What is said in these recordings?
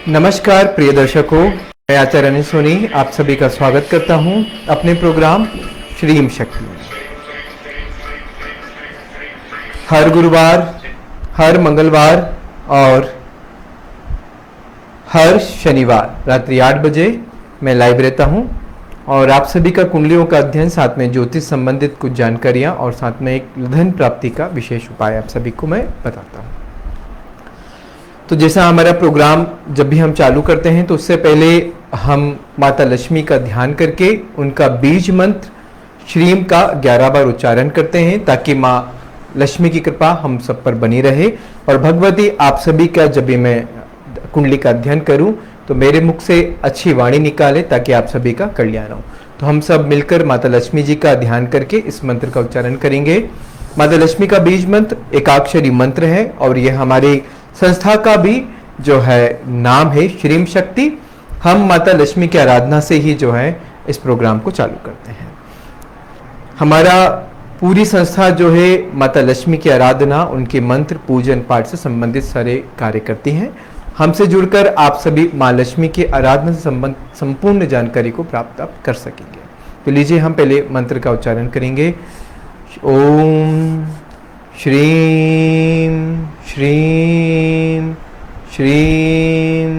नमस्कार प्रिय दर्शकों, मैं आचार्य अनिल सोनी आप सभी का स्वागत करता हूं अपने प्रोग्राम श्रीम शक्ति में। हर गुरुवार, हर मंगलवार और हर शनिवार रात्रि 8 बजे मैं लाइव रहता हूं और आप सभी का कुंडलियों का अध्ययन, साथ में ज्योतिष संबंधित कुछ जानकारियां और साथ में एक धन प्राप्ति का विशेष उपाय आप सभी को मैं बताता हूं। तो जैसा हमारा प्रोग्राम जब भी हम चालू करते हैं तो उससे पहले हम माता लक्ष्मी का ध्यान करके उनका बीज मंत्र श्रीम का 11 बार उच्चारण करते हैं ताकि माँ लक्ष्मी की कृपा हम सब पर बनी रहे। और भगवती आप सभी का जब भी मैं कुंडली का अध्ययन करूं तो मेरे मुख से अच्छी वाणी निकाले ताकि आप सभी का कल्याण हो। तो हम सब मिलकर माता लक्ष्मी जी का ध्यान करके इस मंत्र का उच्चारण करेंगे। माता लक्ष्मी का बीज मंत्र एकाक्षरी मंत्र है और यह हमारी संस्था का भी जो है नाम है श्रीम शक्ति। हम माता लक्ष्मी की आराधना से ही जो है इस प्रोग्राम को चालू करते हैं। हमारा पूरी संस्था जो है माता लक्ष्मी की आराधना, उनके मंत्र, पूजन पाठ से संबंधित सारे कार्य करती हैं। हमसे जुड़कर आप सभी माँ लक्ष्मी की आराधना से संबंधित संपूर्ण जानकारी को प्राप्त आप कर सकेंगे। तो लीजिए हम पहले मंत्र का उच्चारण करेंगे। ओम श्रीम श्रीम श्रीम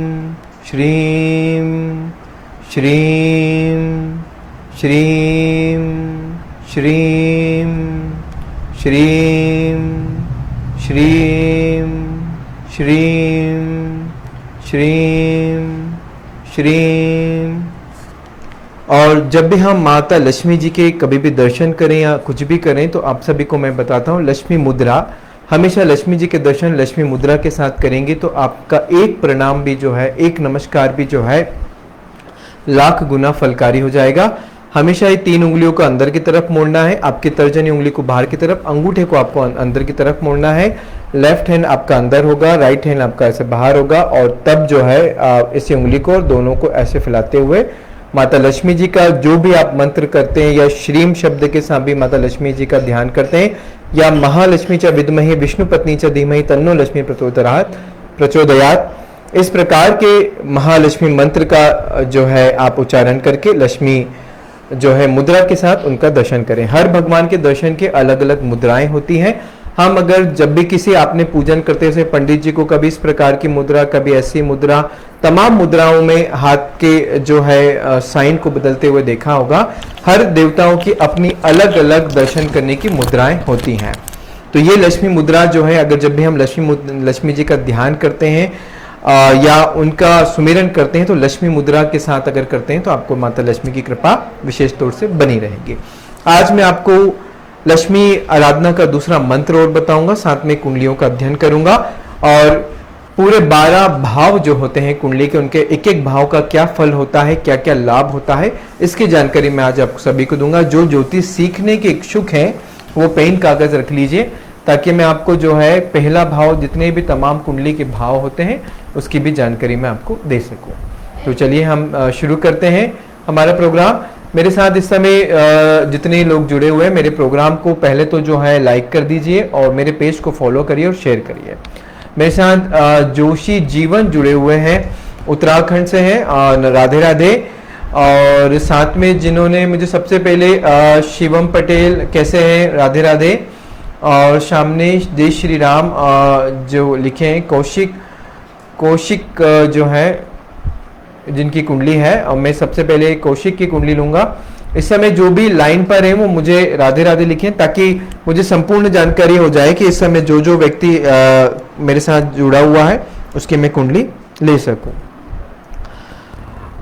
श्रीम श्रीम श्रीम श्रीम श्रीम श्रीम श्रीम श्रीम श्रीम। और जब भी हम माता लक्ष्मी जी के कभी भी दर्शन करें या कुछ भी करें तो आप सभी को मैं बताता हूँ, लक्ष्मी मुद्रा, हमेशा लक्ष्मी जी के दर्शन लक्ष्मी मुद्रा के साथ करेंगे तो आपका एक प्रणाम भी जो है, एक नमस्कार भी जो है लाख गुना फलकारी हो जाएगा। हमेशा ये 3 उंगलियों को अंदर की तरफ मोड़ना है, आपकी तर्जनी उंगली को बाहर की तरफ, अंगूठे को आपको अंदर की तरफ मोड़ना है। लेफ्ट हैंड आपका अंदर होगा, राइट हैंड आपका ऐसे बाहर होगा और तब जो है इसी उंगली को और दोनों को ऐसे फैलाते हुए माता लक्ष्मी जी का जो भी आप मंत्र करते हैं या श्रीम शब्द के साथ भी माता लक्ष्मी जी का ध्यान करते हैं या महालक्ष्मी च विद्महे विष्णु पत्नी च धीमहि तन्नो लक्ष्मी प्रचोदयात्, इस प्रकार के महालक्ष्मी मंत्र का जो है आप उच्चारण करके लक्ष्मी जो है मुद्रा के साथ उनका दर्शन करें। हर भगवान के दर्शन के अलग अलग मुद्राएं होती हैं। हम अगर जब भी किसी आपने पूजन करते हैं पंडित जी को कभी इस प्रकार की मुद्रा, कभी ऐसी मुद्रा, तमाम मुद्राओं में हाथ के जो है साइन को बदलते हुए देखा होगा। हर देवताओं की अपनी अलग अलग दर्शन करने की मुद्राएं होती हैं। तो ये लक्ष्मी मुद्रा जो है, अगर जब भी हम लक्ष्मी जी का ध्यान करते हैं या उनका सुमिरन करते हैं तो लक्ष्मी मुद्रा के साथ अगर करते हैं तो आपको माता लक्ष्मी की कृपा विशेष तौर से बनी रहेगी। आज मैं आपको लक्ष्मी आराधना का दूसरा मंत्र और बताऊंगा, साथ में कुंडलियों का अध्ययन करूंगा और पूरे 12 भाव जो होते हैं कुंडली के, उनके एक एक भाव का क्या फल होता है, क्या क्या लाभ होता है, इसकी जानकारी मैं आज आपको सभी को दूंगा। जो ज्योतिष सीखने के इच्छुक हैं वो पेन कागज रख लीजिए ताकि मैं आपको जो है पहला भाव, जितने भी तमाम कुंडली के भाव होते हैं उसकी भी जानकारी मैं आपको दे सकूं। तो चलिए हम शुरू करते हैं हमारा प्रोग्राम। मेरे साथ इस समय जितने लोग जुड़े हुए हैं मेरे प्रोग्राम को पहले तो जो है लाइक कर दीजिए और मेरे पेज को फॉलो करिए और शेयर करिए। मेरे साथ जोशी जीवन जुड़े हुए हैं, उत्तराखंड से हैं, राधे राधे। और साथ में जिन्होंने मुझे सबसे पहले शिवम पटेल कैसे हैं, राधे राधे। और सामने जय श्री राम जो लिखे हैं, कौशिक जो है जिनकी कुंडली है, और मैं सबसे पहले कौशिक की कुंडली लूंगा। इस समय जो भी लाइन पर है वो मुझे राधे राधे लिखें ताकि मुझे संपूर्ण जानकारी हो जाए कि इस समय जो जो व्यक्ति मेरे साथ जुड़ा हुआ है उसकी मैं कुंडली ले सकूं।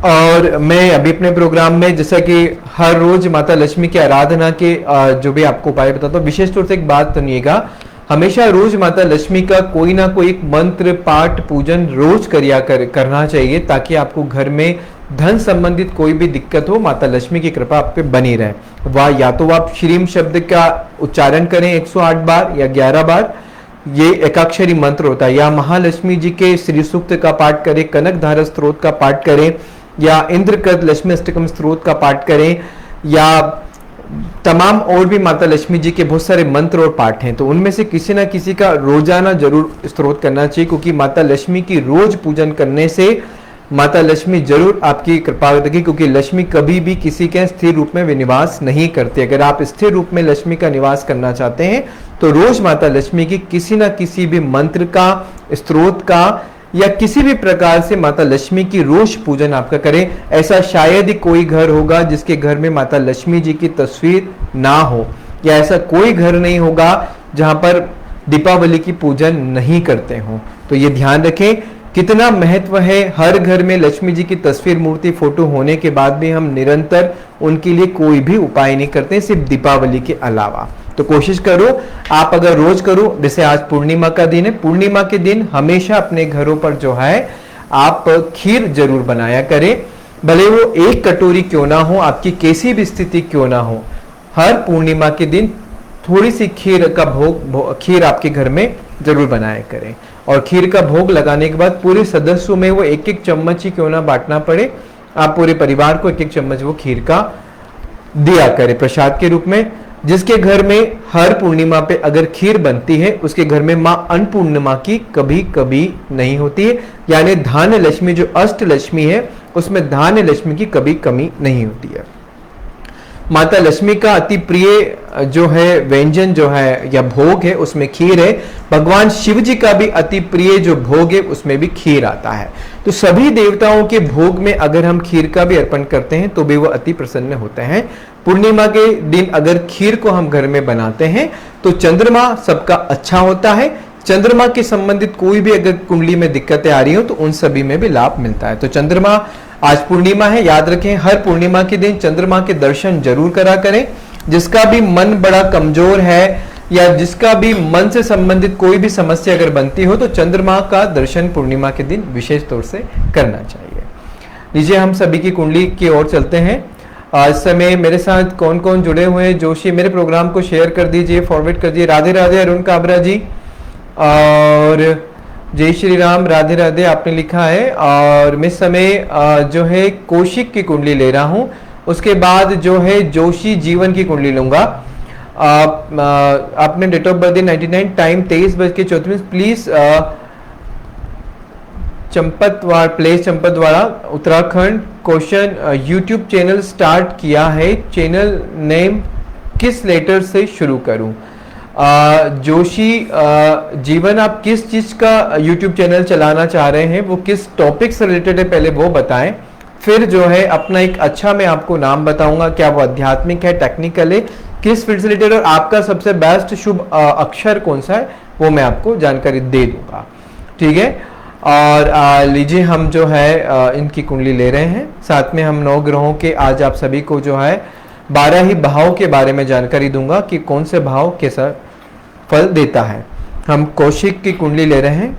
और मैं अभी अपने प्रोग्राम में जैसा कि हर रोज माता लक्ष्मी की आराधना के जो भी आपको उपाय बताता हूँ, विशेष तौर से एक बात सुनिएगा, हमेशा रोज माता लक्ष्मी का कोई ना कोई एक मंत्र पाठ पूजन रोज करना चाहिए ताकि आपको घर में धन संबंधित कोई भी दिक्कत हो, माता लक्ष्मी की कृपा आप पे बनी रहे। वह या तो आप श्रीम शब्द का उच्चारण करें 108 बार या 11 बार, ये एकाक्षरी मंत्र होता है, या महालक्ष्मी जी के श्री सूक्त का पाठ करें, कनक धारा स्त्रोत का पाठ करें, या इंद्रकृत लक्ष्मी अष्टकम स्त्रोत का पाठ करें, या तमाम और भी माता लक्ष्मी जी के बहुत सारे मंत्र और पाठ हैं, तो उनमें से किसी ना किसी का रोजाना जरूर स्तोत्र करना चाहिए, क्योंकि माता लक्ष्मी की रोज पूजन करने से माता लक्ष्मी जरूर आपकी कृपा करेगी, क्योंकि लक्ष्मी कभी भी किसी के स्थिर रूप में विनिवास नहीं करती। अगर आप स्थिर रूप में लक्ष्मी का निवास करना चाहते हैं तो रोज माता लक्ष्मी की किसी ना किसी भी मंत्र का, स्त्रोत का या किसी भी प्रकार से माता लक्ष्मी की रोज पूजन आपका करें। ऐसा शायद ही कोई घर होगा जिसके घर में माता लक्ष्मी जी की तस्वीर ना हो, या ऐसा कोई घर नहीं होगा जहां पर दीपावली की पूजन नहीं करते हो। तो ये ध्यान रखें कितना महत्व है। हर घर में लक्ष्मी जी की तस्वीर, मूर्ति, फोटो होने के बाद भी हम निरंतर उनके लिए कोई भी उपाय नहीं करते, सिर्फ दीपावली के अलावा। तो कोशिश करो आप अगर रोज करो, जैसे आज पूर्णिमा का दिन है, पूर्णिमा के दिन हमेशा अपने घरों पर जो है आप खीर जरूर बनाया करें, भले वो एक कटोरी क्यों ना हो, आपकी कैसी भी स्थिति क्यों ना हो। हर पूर्णिमा के दिन थोड़ी सी खीर का खीर आपके घर में जरूर बनाया करें, और खीर का भोग लगाने के बाद पूरे सदस्यों में वो एक एक चम्मच ही क्यों ना बांटना पड़े, आप पूरे परिवार को एक एक चम्मच वो खीर का दिया करें प्रसाद के रूप में। जिसके घर में हर पूर्णिमा पे अगर खीर बनती है उसके घर में मां अन्नपूर्णिमा की कभी कभी नहीं होती है, यानी धान्य लक्ष्मी जो अष्ट लक्ष्मी है उसमें धान्य लक्ष्मी की कभी कमी नहीं होती है। माता लक्ष्मी का अति प्रिय जो है व्यंजन जो है या भोग है उसमें खीर है। भगवान शिव जी का भी अति प्रिय जो भोग है उसमें भी खीर आता है। तो सभी देवताओं के भोग में अगर हम खीर का भी अर्पण करते हैं तो भी वो अति प्रसन्न होते हैं। पूर्णिमा के दिन अगर खीर को हम घर में बनाते हैं तो चंद्रमा सबका अच्छा होता है। चंद्रमा के संबंधित कोई भी अगर कुंडली में दिक्कतें आ रही हो तो उन सभी में भी लाभ मिलता है। तो चंद्रमा, आज पूर्णिमा है, याद रखें हर पूर्णिमा के दिन चंद्रमा के दर्शन जरूर करा करें। जिसका भी मन बड़ा कमजोर है या जिसका भी मन से संबंधित कोई भी समस्या अगर बनती हो तो चंद्रमा का दर्शन पूर्णिमा के दिन विशेष तौर से करना चाहिए। लीजिए हम सभी की कुंडली की ओर चलते हैं। आज समय मेरे साथ कौन कौन जुड़े हुए हैं? जोशी, मेरे प्रोग्राम को शेयर कर दीजिए, फॉरवर्ड कर दीजिए। राधे राधे अरुण काबरा जी, और जय श्री राम, राधे राधे आपने लिखा है। और मैं समय जो है कौशिक की कुंडली ले रहा हूं, उसके बाद जो है जोशी जीवन की कुंडली लूंगा। आपने date of birth 99, time 23:34। Please Champatwad, place Champatwada, Uttarakhand. Question, YouTube channel start किया है, चैनल नेम किस लेटर से शुरू करूं? जोशी जीवन, आप किस चीज का यूट्यूब चैनल चलाना चाह रहे हैं, वो किस टॉपिक से रिलेटेड है पहले वो बताएं, फिर जो है अपना एक अच्छा मैं आपको नाम बताऊंगा, क्या वो आध्यात्मिक है, टेक्निकल है, किस फील्ड से रिलेटेड, और आपका सबसे बेस्ट शुभ अक्षर कौन सा है वो मैं आपको जानकारी दे दूंगा। ठीक है, और लीजिए हम जो है इनकी कुंडली ले रहे हैं, साथ में हम 9 ग्रहों के आज आप सभी को जो है 12 ही भाव के बारे में जानकारी दूंगा कि कौन से भाव कैसा फल देता है। हम कौशिक की कुंडली ले रहे हैं।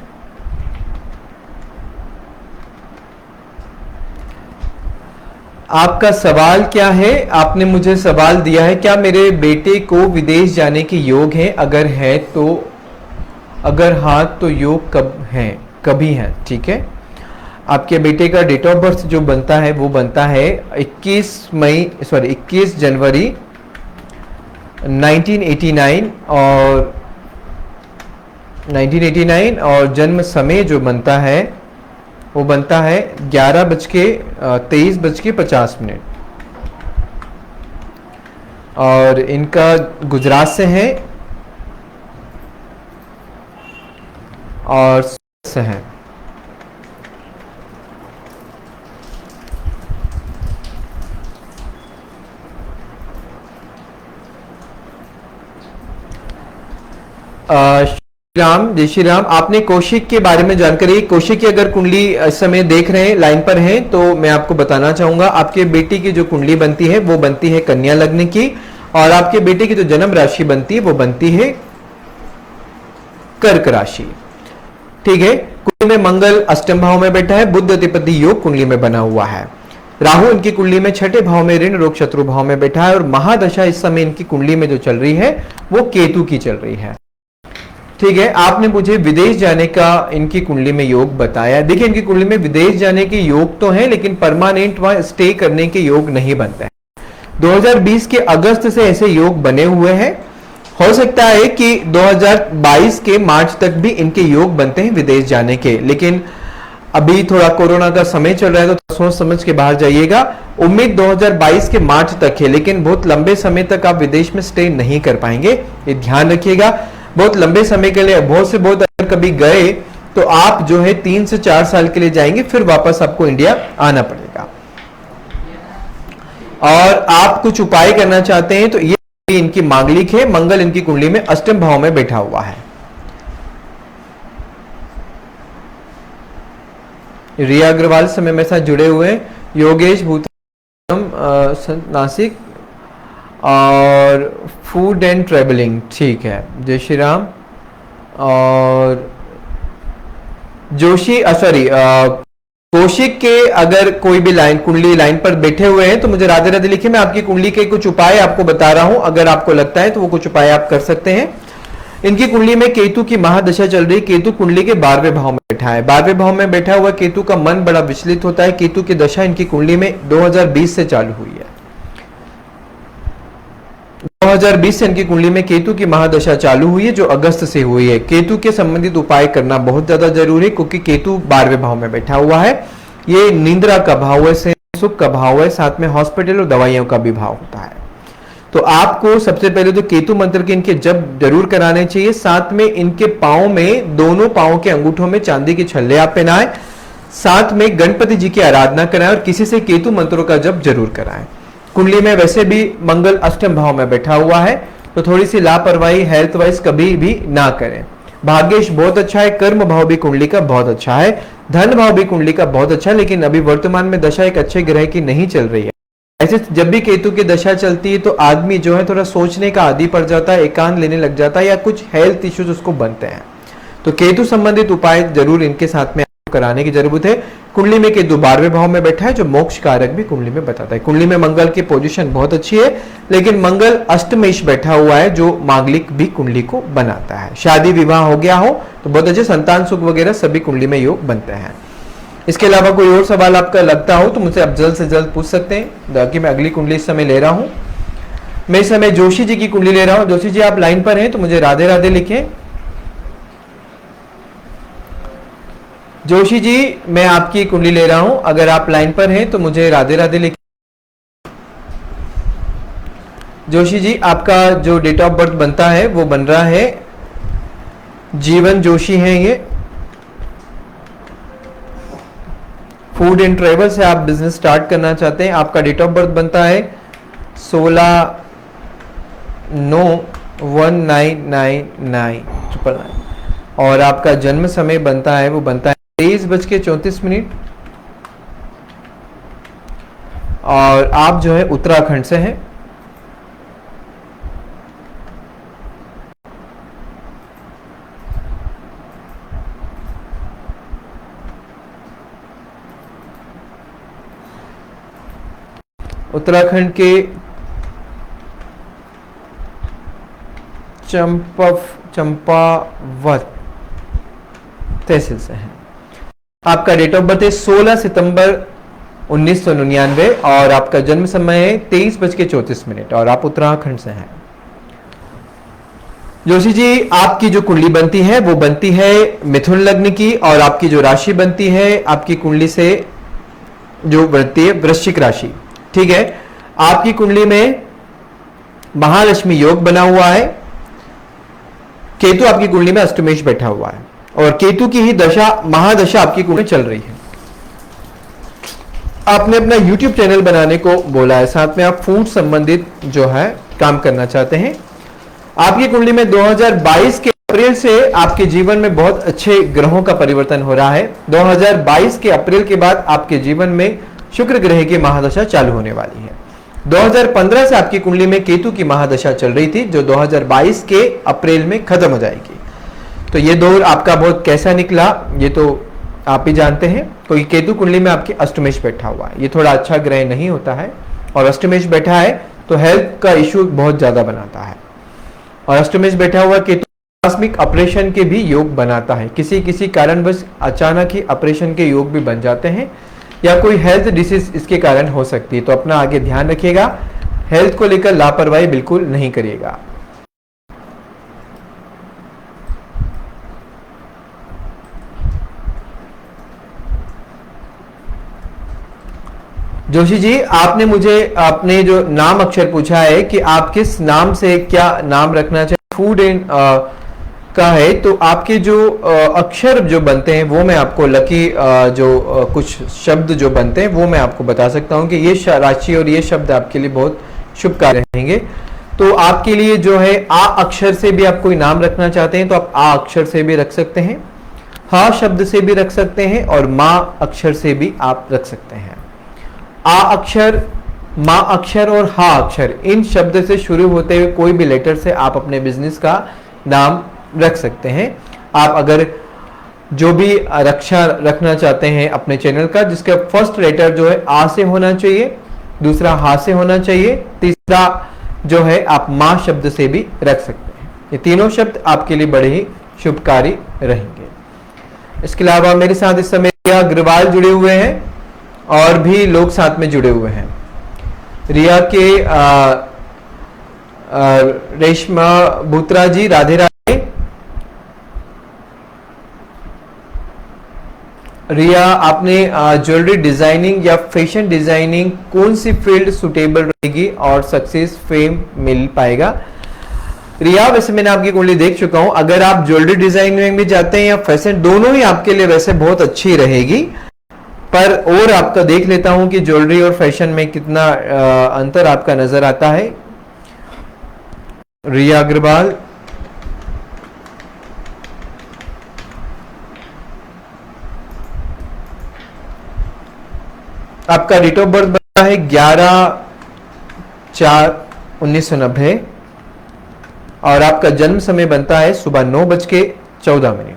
आपका सवाल क्या है? आपने मुझे सवाल दिया है, क्या मेरे बेटे को विदेश जाने के योग है? अगर है तो, अगर हाँ तो योग कब है? कभी है। ठीक है, आपके बेटे का डेट ऑफ बर्थ जो बनता है वो बनता है 21 जनवरी 1989 और जन्म समय जो बनता है वो बनता है 23:50 और इनका गुजरात से है और से है। राम, जय श्री राम। आपने कौशिक के बारे में जानकारी, कौशिक की अगर कुंडली इस समय देख रहे हैं, लाइन पर हैं, तो मैं आपको बताना चाहूंगा आपके बेटी की जो कुंडली बनती है वो बनती है कन्या लग्न की, और आपके बेटे की जो जन्म राशि बनती है वो बनती है कर्क राशि। ठीक है, कुंडली में मंगल अष्टम भाव में बैठा है, बुध अधिपति योग कुंडली में बना हुआ है, राहु इनकी कुंडली में 6ठे भाव में ऋण रोग शत्रु भाव में बैठा है, और महादशा इस समय इनकी कुंडली में जो चल रही है वो केतु की चल रही है। ठीक है, आपने मुझे विदेश जाने का इनकी कुंडली में योग बताया। देखिए इनकी कुंडली में विदेश जाने के योग तो हैं, लेकिन परमानेंट वहां स्टे करने के योग नहीं बनते हैं। 2020 के अगस्त से ऐसे योग बने हुए हैं। हो सकता है कि 2022 के मार्च तक भी इनके योग बनते हैं विदेश जाने के, लेकिन अभी थोड़ा कोरोना का समय चल रहा है तो सोच समझ के बाहर जाइएगा। उम्मीद 2022 के मार्च तक है, लेकिन बहुत लंबे समय तक आप विदेश में स्टे नहीं कर पाएंगे, ये ध्यान रखिएगा। बहुत लंबे समय के लिए बहुत से बहुत अगर कभी गए तो आप जो है 3 से 4 साल के लिए जाएंगे, फिर वापस आपको इंडिया आना पड़ेगा। और आप कुछ उपाय करना चाहते हैं तो ये इनकी मांगलिक है, मंगल इनकी कुंडली में अष्टम भाव में बैठा हुआ है। रिया अग्रवाल समय मेरे साथ जुड़े हुए हैं, योगेश भूतम नासिक और फूड एंड ट्रेवलिंग, ठीक है, जय श्री राम। और जोशी सॉरी कौशिक के अगर कोई भी लाइन कुंडली लाइन पर बैठे हुए हैं तो मुझे राधे राधे लिखिए, मैं आपकी कुंडली के कुछ उपाय आपको बता रहा हूं, अगर आपको लगता है तो वो कुछ उपाय आप कर सकते हैं। इनकी कुंडली में केतु की महादशा चल रही, केतु कुंडली के 12वें भाव में बैठा है। 12वें भाव में बैठा हुआ केतु का मन बड़ा विचलित होता है। केतु की दशा इनकी कुंडली में 2020 से चालू हुई है। 2020 से इनकी कुंडली में केतु की महादशा चालू हुई है, जो अगस्त से हुई है। केतु के संबंधित उपाय करना बहुत ज्यादा जरूरी है, क्योंकि केतु 12वें भाव में बैठा हुआ है। ये निंद्रा का भाव है, सुख का भाव है, साथ में हॉस्पिटल और दवाइयों का भी भाव होता है। तो आपको सबसे पहले तो केतु मंत्र के इनके जप जरूर कराने चाहिए। साथ में इनके पांव में, दोनों पांव के अंगूठों में चांदी के छल्ले आप पहनाएं। साथ में गणपति जी की आराधना कराएं और किसी से केतु मंत्रों का जप जरूर कराएं। कुंडली में वैसे भी मंगल अष्टम भाव में बैठा हुआ है, तो थोड़ी सी लापरवाही हेल्थ वाइज कभी भी ना करें। भाग्येश बहुत अच्छा है, कर्म भाव भी कुंडली का बहुत अच्छा है, धन भाव भी कुंडली का बहुत अच्छा है, लेकिन अभी वर्तमान में दशा एक अच्छे ग्रह की नहीं चल रही है। ऐसे जब भी केतु की दशा चलती है तो आदमी जो है थोड़ा सोचने का आदी पड़ जाता है, एकांत लेने लग जाता है, या कुछ हेल्थ इश्यूज उसको बनते हैं। तो केतु संबंधित उपाय जरूर इनके साथ में कराने की जरूरत है। कुंडली में केतु 12वें भाव में बैठा है, जो मोक्ष कारक भी कुंडली में बताता है। कुंडली में मंगल की पोजीशन बहुत अच्छी है, लेकिन मंगल अष्टमेश बैठा हुआ है, जो मांगलिक भी कुंडली को बनाता है। शादी विवाह हो गया हो तो बहुत अच्छे संतान सुख वगैरह सभी कुंडली में योग बनते हैं। इसके अलावा कोई और सवाल आपका लगता हो तो मुझसे आप जल्द से जल्द पूछ सकते हैं, ताकि मैं अगली कुंडली इस समय ले रहा हूं। मैं इस समय जोशी जी की कुंडली ले रहा हूं। जोशी जी आप लाइन पर हैं तो मुझे राधे राधे लिखें। जोशी जी मैं आपकी कुंडली ले रहा हूं, अगर आप लाइन पर हैं तो मुझे राधे राधे लिखें। जोशी जी आपका जो डेट ऑफ बर्थ बनता है वो बन रहा है, जीवन जोशी है ये। फूड एंड ट्रेवल से आप बिजनेस स्टार्ट करना चाहते हैं। आपका डेट ऑफ बर्थ बनता है 16/9/1999 और आपका जन्म समय बनता है, वो बनता है 23:34 और आप जो है उत्तराखंड से हैं। उत्तराखंड के चंपावत तहसील से हैं। आपका डेट ऑफ बर्थ है 16 सितंबर 1999 और आपका जन्म समय है 23:34 और आप उत्तराखंड से हैं। जोशी जी आपकी जो कुंडली बनती है वो बनती है मिथुन लग्न की, और आपकी जो राशि बनती है आपकी कुंडली से जो बनती है वृश्चिक राशि। ठीक है, आपकी कुंडली में महालक्ष्मी योग बना हुआ है। केतु आपकी कुंडली में अष्टमेश बैठा हुआ है और केतु की ही दशा महादशा आपकी कुंडली में चल रही है। आपने अपना YouTube चैनल बनाने को बोला है, साथ में आप फूड संबंधित जो है काम करना चाहते हैं। आपकी कुंडली में 2022 के अप्रैल से आपके जीवन में बहुत अच्छे ग्रहों का परिवर्तन हो रहा है। 2022 के अप्रैल के बाद आपके जीवन में शुक्र ग्रह की महादशा चालू होने वाली है। 2015 से आपकी कुंडली में केतु की महादशा चल रही थी, जो 2022 के अप्रैल में खत्म हो जाएगी। तो ये दौर आपका बहुत कैसा निकला ये तो आप ही जानते हैं। कोई केतु कुंडली में आपके अष्टमेश बैठा हुआ है, ये थोड़ा अच्छा ग्रह नहीं होता है, और अष्टमेश बैठा है तो हेल्थ का इश्यू बहुत ज्यादा बनाता है। और अष्टमेश बैठा हुआ केतु आकस्मिक ऑपरेशन के भी योग बनाता है। किसी किसी कारणवश अचानक ही ऑपरेशन के योग भी बन जाते हैं, या कोई हेल्थ डिसीज इसके कारण हो सकती है। तो अपना आगे ध्यान रखिएगा। हेल्थ को लेकर लापरवाही बिल्कुल नहीं करिएगा। जोशी जी, आपने मुझे अपने जो नाम अक्षर पूछा है कि आप किस नाम से क्या नाम रखना चाहिए, फूड एंड का है, तो आपके जो अक्षर जो बनते हैं वो मैं आपको लकी जो कुछ शब्द जो बनते हैं वो मैं आपको बता सकता हूं कि ये राशि और ये शब्द आपके लिए बहुत शुभकारी रहेंगे। तो आपके लिए जो है आ अक्षर से भी आप कोई नाम रखना चाहते हैं तो आप आ अक्षर से भी रख सकते हैं, हा शब्द से भी रख सकते हैं और माँ अक्षर से भी आप रख सकते हैं। आ अक्षर, माँ अक्षर और हा अक्षर, इन शब्द से शुरू होते हुए कोई भी लेटर से आप अपने बिजनेस का नाम रख सकते हैं। आप अगर जो भी रक्षा रखना चाहते हैं अपने चैनल का, जिसका फर्स्ट लेटर जो है आ से होना चाहिए, दूसरा हा से होना चाहिए, तीसरा जो है आप माँ शब्द से भी रख सकते हैं। ये तीनों शब्द आपके लिए बड़े ही शुभकारी रहेंगे। इसके अलावा मेरे साथ इस समय रिया अग्रवाल जुड़े हुए हैं और भी लोग साथ में जुड़े हुए हैं। रिया के रेशमा बूत्रा जी, राधे राधे। रिया, आपने ज्वेलरी डिजाइनिंग या फैशन डिजाइनिंग कौन सी फील्ड सुटेबल रहेगी और सक्सेस फेम मिल पाएगा? रिया, वैसे मैंने आपकी कुंडली देख चुका हूं, अगर आप ज्वेलरी डिजाइनिंग में जाते हैं या फैशन, दोनों ही आपके लिए वैसे बहुत अच्छी रहेगी, पर और आपका देख लेता हूं कि ज्वेलरी और फैशन में कितना अंतर आपका नजर आता है। रिया अग्रवाल, आपका डेट ऑफ बर्थ बनता है 11/4/1990 और आपका जन्म समय बनता है सुबह 9:14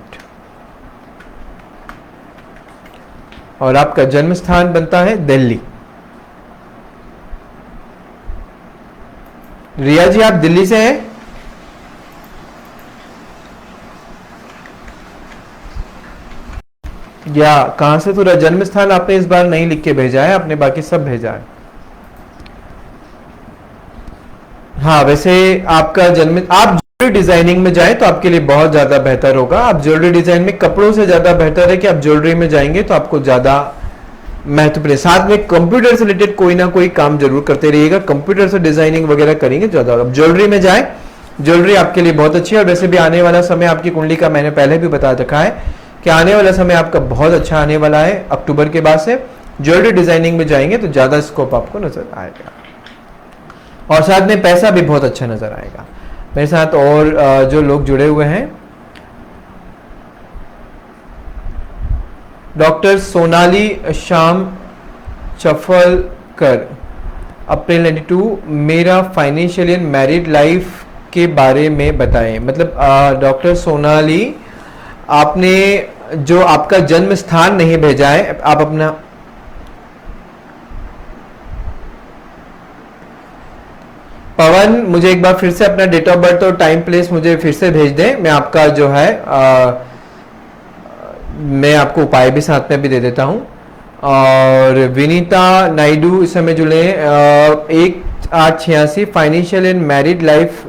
और आपका जन्म स्थान बनता है दिल्ली। रिया जी, आप दिल्ली से हैं? या कहां से? थोड़ा जन्म स्थान आपने इस बार नहीं लिख के भेजा है, आपने बाकी सब भेजा है। हाँ, वैसे आपका जन्म, आप ज्वेलरी डिजाइनिंग में जाएं तो आपके लिए बहुत ज्यादा बेहतर होगा। आप ज्वेलरी डिजाइन में कपड़ों से ज्यादा बेहतर है कि आप ज्वेलरी में जाएंगे तो आपको ज्यादा महत्वपूर्ण। साथ में कंप्यूटर से रिलेटेड कोई ना कोई काम जरूर करते रहिएगा, कंप्यूटर से डिजाइनिंग वगैरह करेंगे ज्यादा। आप ज्वेलरी में जाए, ज्वेलरी आपके लिए बहुत अच्छी है। और वैसे भी आने वाला समय आपकी कुंडली का मैंने पहले भी बता रखा है कि आने वाला समय आपका बहुत अच्छा आने वाला है। अक्टूबर के बाद से ज्वेलरी डिजाइनिंग में जाएंगे तो ज्यादा स्कोप आपको नजर आएगा और साथ में पैसा भी बहुत अच्छा नजर आएगा। मेरे साथ और जो लोग जुड़े हुए हैं, डॉक्टर सोनाली श्याम चफलकर, अप्रैल 92, मेरा फाइनेंशियल एंड मैरिड लाइफ के बारे में बताएं। मतलब डॉक्टर सोनाली, आपने जो आपका जन्म स्थान नहीं भेजा है, आप अपना पवन, मुझे एक बार फिर से अपना डेट ऑफ बर्थ और टाइम प्लेस मुझे फिर से भेज दें। मैं आपका जो है मैं आपको उपाय भी साथ में भी दे देता हूं। और विनीता नायडू इस समय जुड़े 1/8/86, फाइनेंशियल एंड मैरिड लाइफ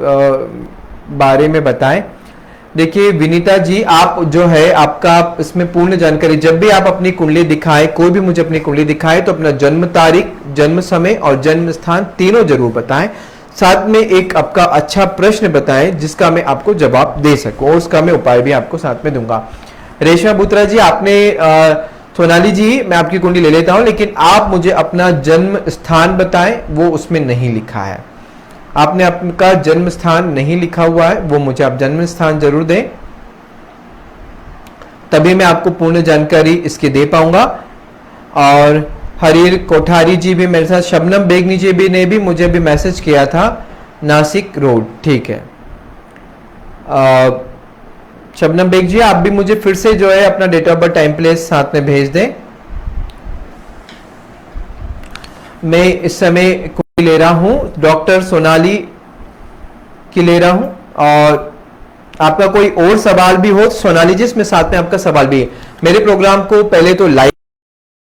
बारे में बताएं। देखिए विनीता जी, आप जो है आपका इसमें पूर्ण जानकारी, जब भी आप अपनी कुंडली दिखाएं, कोई भी मुझे अपनी कुंडली दिखाए तो अपना जन्म तारीख, जन्म समय और जन्म स्थान तीनों जरूर बताएं। साथ में एक आपका अच्छा प्रश्न बताएं जिसका मैं आपको जवाब दे सकूं और उसका मैं उपाय भी आपको साथ में दूंगा। रेशमा बुत्रा जी, आपने सोनाली जी, मैं आपकी कुंडली ले लेता हूं, लेकिन आप मुझे अपना जन्म स्थान बताएं, वो उसमें नहीं लिखा है। आपने आपका जन्म स्थान नहीं लिखा हुआ है, वो मुझे आप जन्म स्थान जरूर दें, तभी मैं आपको पूर्ण जानकारी इसके दे पाऊंगा। और हरीर कोठारी जी भी मेरे साथ, शबनम बेगनी जी भी ने भी मुझे भी मैसेज किया था, नासिक रोड, ठीक है। शबनम बेग जी, आप भी मुझे फिर से जो है अपना date of birth, time place साथ में भेज दें। मैं इस समय ले रहा हूं डॉक्टर सोनाली की ले रहा हूं, और आपका कोई और सवाल भी हो सोनाली जी, इसमें साथ में आपका सवाल भी है। मेरे प्रोग्राम को पहले तो लाइक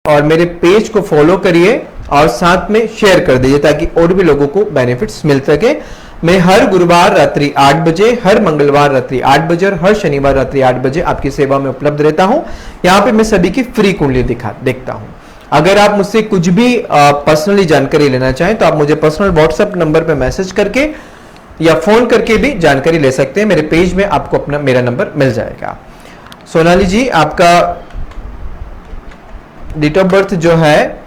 और मेरे पेज को फॉलो करिए और साथ में शेयर कर दीजिए ताकि और भी लोगों को बेनिफिट्स मिल सके। मैं हर गुरुवार रात्रि 8 बजे, हर मंगलवार रात्रि 8 बजे और हर शनिवार रात्रि 8 बजे आपकी सेवा में उपलब्ध रहता हूं। यहाँ पे मैं सभी की फ्री कुंडली देखता हूं। अगर आप मुझसे कुछ भी पर्सनली जानकारी लेना चाहें तो आप मुझे पर्सनल व्हाट्सएप नंबर पे मैसेज करके या फोन करके भी जानकारी ले सकते हैं। मेरे पेज में आपको मेरा नंबर मिल जाएगा। सोनाली जी, आपका डेट ऑफ बर्थ जो है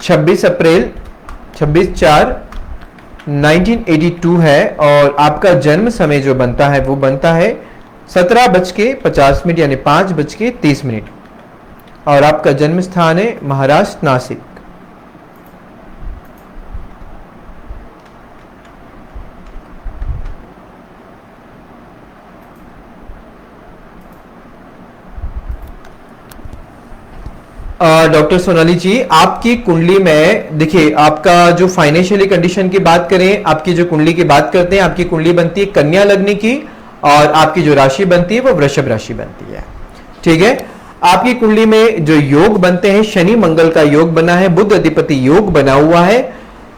26/4/1982 है और आपका जन्म समय जो बनता है वो बनता है 17:50 यानी 5:30 और आपका जन्म स्थान है महाराष्ट्र नासिक। डॉक्टर सोनाली जी, आपकी कुंडली में देखिए, आपका जो फाइनेंशियली कंडीशन की बात करें, आपकी जो कुंडली की बात करते हैं, आपकी कुंडली बनती है कन्या लग्न की और आपकी जो राशि बनती है वो वृषभ राशि बनती है। ठीक है, आपकी कुंडली में जो योग बनते हैं, शनि मंगल का योग बना है, बुध अधिपति योग बना हुआ है,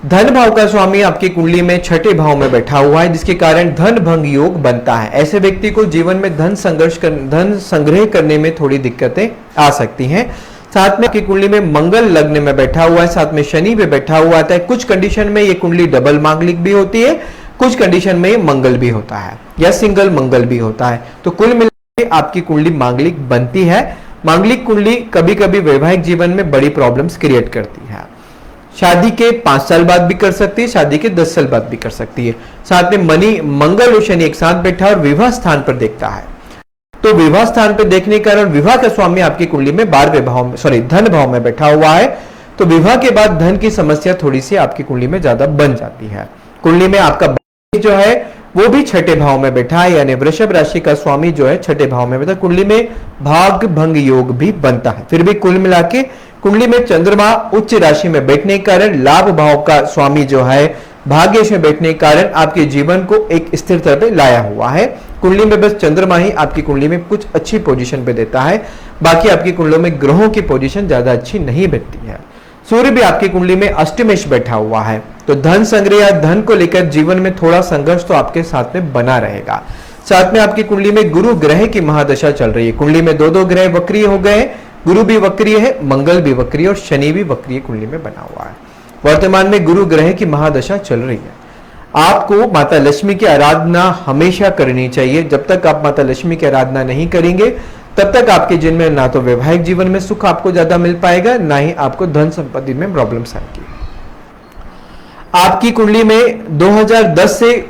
धन भाव का स्वामी आपकी कुंडली में छठे भाव में बैठा हुआ है, जिसके कारण धन भंग योग बनता है। ऐसे व्यक्ति को जीवन में धन संग्रह करने में थोड़ी दिक्कतें आ सकती हैं। साथ में आपकी कुंडली में मंगल लग्न में बैठा हुआ है, साथ में शनि भी बैठा हुआ आता है। कुछ कंडीशन में ये कुंडली डबल मांगलिक भी होती है, कुछ कंडीशन में ये मंगल भी होता है या सिंगल मंगल भी होता है। तो कुल मिलाकर आपकी कुंडली मांगलिक बनती है। मांगलिक कुंडली कभी कभी वैवाहिक जीवन में बड़ी प्रॉब्लम्स क्रिएट करती है। शादी के 5 साल बाद भी कर सकती है, शादी के 10 साल बाद भी कर सकती है। साथ में मंगल और शनि एक साथ बैठा और विवाह स्थान पर देखता है, तो विवाह स्थान पर देखने के कारण विवाह का स्वामी आपकी कुंडली में 12वें भाव में धन भाव में बैठा हुआ है, तो विवाह के बाद धन की समस्या थोड़ी सी आपकी कुंडली में ज्यादा बन जाती है। कुंडली में आपका जो है वो भी छठे भाव में बैठा है, यानी वृषभ राशि का स्वामी जो है छठे भाव में बैठा। कुंडली में भाग भंग योग भी बनता है। फिर भी कुल मिला के कुंडली में चंद्रमा उच्च राशि में बैठने के कारण, लाभ भाव का स्वामी जो है भाग्येश में बैठने के कारण आपके जीवन को एक स्थिरता पे लाया हुआ है। कुंडली में बस चंद्रमा ही आपकी कुंडली में कुछ अच्छी पोजीशन पे देता है, बाकी आपकी कुंडली में ग्रहों की पोजीशन ज्यादा अच्छी नहीं बैठती है। सूर्य भी आपकी कुंडली में अष्टमेश बैठा हुआ है, तो धन संग्रह या धन को लेकर जीवन में थोड़ा संघर्ष तो आपके साथ में बना रहेगा। साथ में आपकी कुंडली में गुरु ग्रह की महादशा चल रही है। कुंडली में 2-2 ग्रह वक्रीय हो गए, गुरु भी वक्रीय है, मंगल भी वक्रीय और शनि भी वक्रीय कुंडली में बना हुआ है। वर्तमान में गुरु ग्रह की महादशा चल रही है। आपको माता लक्ष्मी की आराधना हमेशा करनी चाहिए। जब तक आप माता लक्ष्मी की आराधना नहीं करेंगे तब तक आपके जीवन में ना तो वैवाहिक जीवन में सुख आपको ज्यादा मिल पाएगा, ना ही आपको धन संपत्ति में प्रॉब्लम्स आएगी। आपकी कुंडली में 2010 से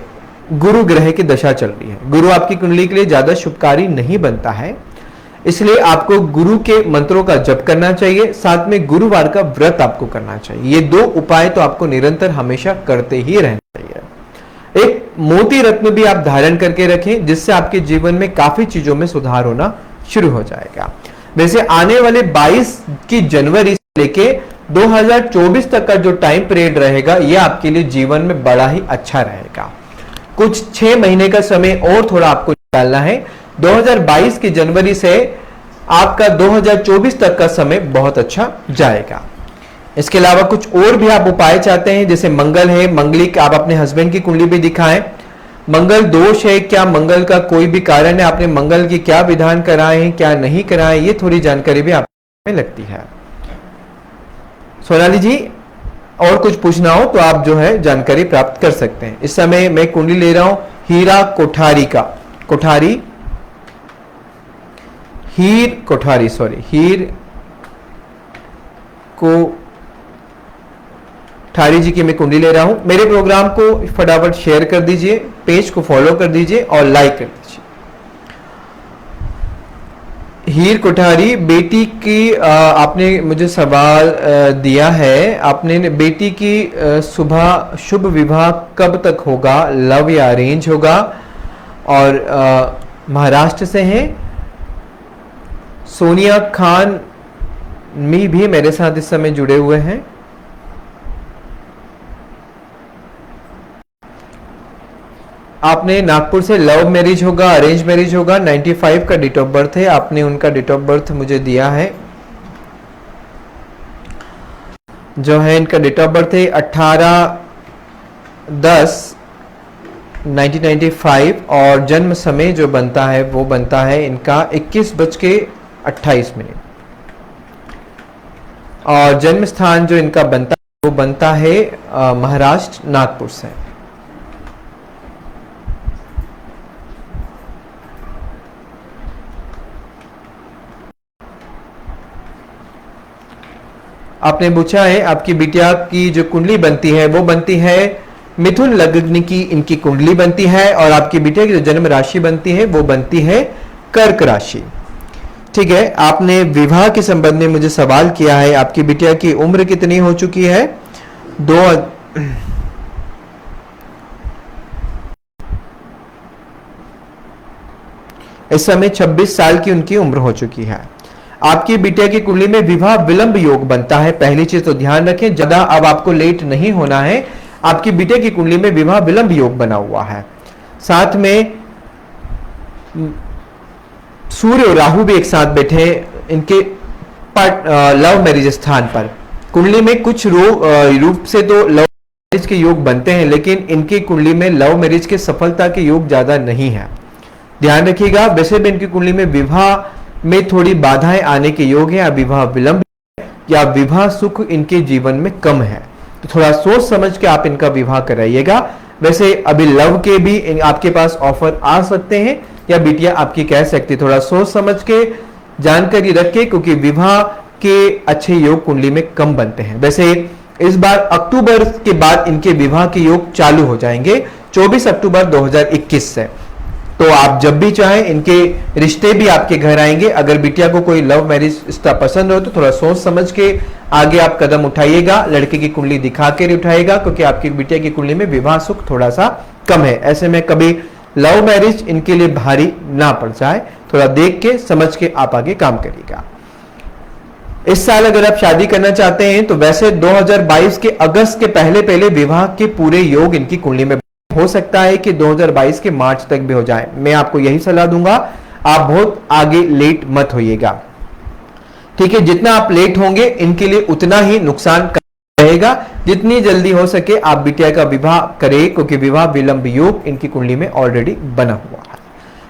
गुरु ग्रह की दशा चल रही है। गुरु आपकी कुंडली के लिए ज्यादा शुभकारी नहीं बनता है, इसलिए आपको गुरु के मंत्रों का जप करना चाहिए। साथ में गुरुवार का व्रत आपको करना चाहिए। ये 2 उपाय तो आपको निरंतर हमेशा करते ही रहना चाहिए। एक मोती रत्न भी आप धारण करके रखें, जिससे आपके जीवन में काफी चीजों में सुधार होना शुरू हो जाएगा। वैसे आने वाले 22 की जनवरी से लेके 2024 तक का जो टाइम पीरियड रहेगा, यह आपके लिए जीवन में बड़ा ही अच्छा रहेगा। कुछ 6 महीने का समय और थोड़ा आपको निकालना है। 2022 की जनवरी से आपका 2024 तक का समय बहुत अच्छा जाएगा। इसके अलावा कुछ और भी आप उपाय चाहते हैं, जैसे मंगल है, मंगलिक आप अपने हस्बैंड की कुंडली भी दिखाएं। मंगल दोष है क्या, मंगल का कोई भी कारण है, आपने मंगल की क्या विधान कराए हैं, क्या नहीं कराए, ये थोड़ी जानकारी भी आप में लगती है। सोनाली जी, और कुछ पूछना हो तो आप जो है जानकारी प्राप्त कर सकते हैं। इस समय मैं कुंडली ले रहा हूं हीरा कोठारी का, हीर कोठारी जी की मैं कुंडली ले रहा हूं। मेरे प्रोग्राम को फटाफट शेयर कर दीजिए, पेज को फॉलो कर दीजिए और लाइक कर दीजिए। हीर कोठारी, बेटी की आपने मुझे सवाल दिया है, आपने बेटी की सुबह शुभ विवाह कब तक होगा, लव या अरेंज होगा, और महाराष्ट्र से हैं। सोनिया खान मी भी मेरे साथ इस समय जुड़े हुए हैं। आपने नागपुर से लव मैरिज होगा, अरेंज मैरिज होगा, 95 का डेट ऑफ बर्थ है, आपने उनका डेट ऑफ बर्थ मुझे दिया है, जो है इनका डेट ऑफ बर्थ है 18/10/1995 और जन्म समय जो बनता है वो बनता है इनका 21:28 और जन्म स्थान जो इनका बनता है वो बनता है महाराष्ट्र नागपुर से। आपने पूछा है आपकी बिटिया की जो कुंडली बनती है वो बनती है मिथुन लग्न की, इनकी कुंडली बनती है और आपकी बिटिया की जो जन्म राशि बनती है वो बनती है कर्क राशि। ठीक है, आपने विवाह के संबंध में मुझे सवाल किया है, आपकी बिटिया की उम्र कितनी हो चुकी है? इस समय 26 साल की उनकी उम्र हो चुकी है। आपकी बिटिया की कुंडली में विवाह विलंब योग बनता है। पहली चीज तो ध्यान रखें, ज्यादा अब आपको लेट नहीं होना है। आपकी बिटिया की कुंडली में विवाह विलंब योग बना हुआ है, साथ में सूर्य और राहु भी एक साथ बैठे इनके लव मैरिज स्थान पर। कुंडली में कुछ रूप से तो लव मैरिज के योग बनते हैं, लेकिन इनकी कुंडली में लव मैरिज के सफलता के योग ज्यादा नहीं है, ध्यान रखिएगा। वैसे भी इनकी कुंडली में विवाह में थोड़ी बाधाएं आने के योग है, या विवाह विलंब या विवाह सुख इनके जीवन में कम है, तो थोड़ा सोच समझ के आप इनका विवाह कराइएगा। वैसे अभी लव के भी आपके पास ऑफर आ सकते हैं, या बिटिया आपकी कह सकती, थोड़ा सोच समझ के जानकारी रख के, क्योंकि विवाह के अच्छे योग कुंडली में कम बनते हैं। वैसे इस बार अक्टूबर के बाद इनके विवाह के योग चालू हो जाएंगे 24 अक्टूबर 2021 से, तो आप जब भी चाहें इनके रिश्ते भी आपके घर आएंगे। अगर बिटिया को कोई लव मैरिज रिश्ता पसंद हो तो थोड़ा सोच समझ के आगे आप कदम उठाइएगा, लड़के की कुंडली दिखा के उठाइएगा, क्योंकि आपकी बिटिया की कुंडली में विवाह सुख थोड़ा सा कम है। ऐसे में कभी लव मैरिज इनके लिए भारी ना पड़ जाए, थोड़ा देख के समझ के आप आगे काम करिएगा। इस साल अगर आप शादी करना चाहते हैं तो वैसे 2022 के अगस्त के पहले पहले विवाह के पूरे योग इनकी कुंडली में हो सकता है कि 2022 के मार्च तक भी हो जाए। मैं आपको यही सलाह दूंगा, आप बहुत आगे लेट मत होइएगा, ठीक है। जितना आप लेट होंगे इनके लिए उतना ही नुकसान रहेगा। जितनी जल्दी हो सके आप बिटिया का विवाह करें, क्योंकि विवाह विलंब योग इनकी कुंडली में ऑलरेडी बना हुआ है।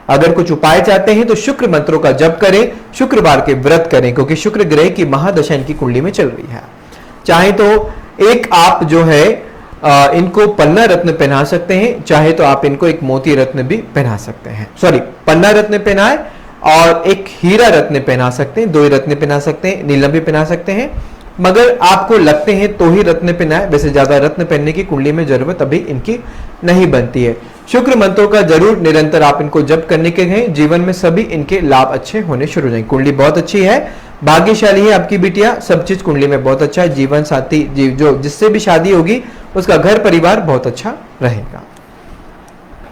अगर कुछ उपाय चाहते हैं तो शुक्र मंत्रों का जप करें, शुक्रवार के व्रत करें, क्योंकि शुक्र ग्रह की महादशा इनकी कुंडली में चल रही है। चाहे तो एक आप जो है इनको पन्ना रत्न पहना सकते हैं, चाहे तो आप इनको एक मोती रत्न भी पहना सकते हैं। सॉरी, पन्ना रत्न पहनाए और एक हीरा रत्न पहना सकते हैं, 2 ही रत्न पहना सकते हैं, नीलम भी पहना सकते हैं, मगर आपको लगते हैं तो ही रत्न पहनाए। वैसे ज्यादा रत्न पहनने की कुंडली में जरूरत अभी इनकी नहीं बनती है। शुक्र मंत्रों का जरूर निरंतर आप इनको जप करने के हैं, जीवन में सभी इनके लाभ अच्छे होने शुरू हो जाएंगे। कुंडली बहुत अच्छी है, भाग्यशाली है आपकी बिटिया, सब चीज कुंडली में बहुत अच्छा है। जीवन साथी जो जिससे भी शादी होगी उसका घर परिवार बहुत अच्छा रहेगा।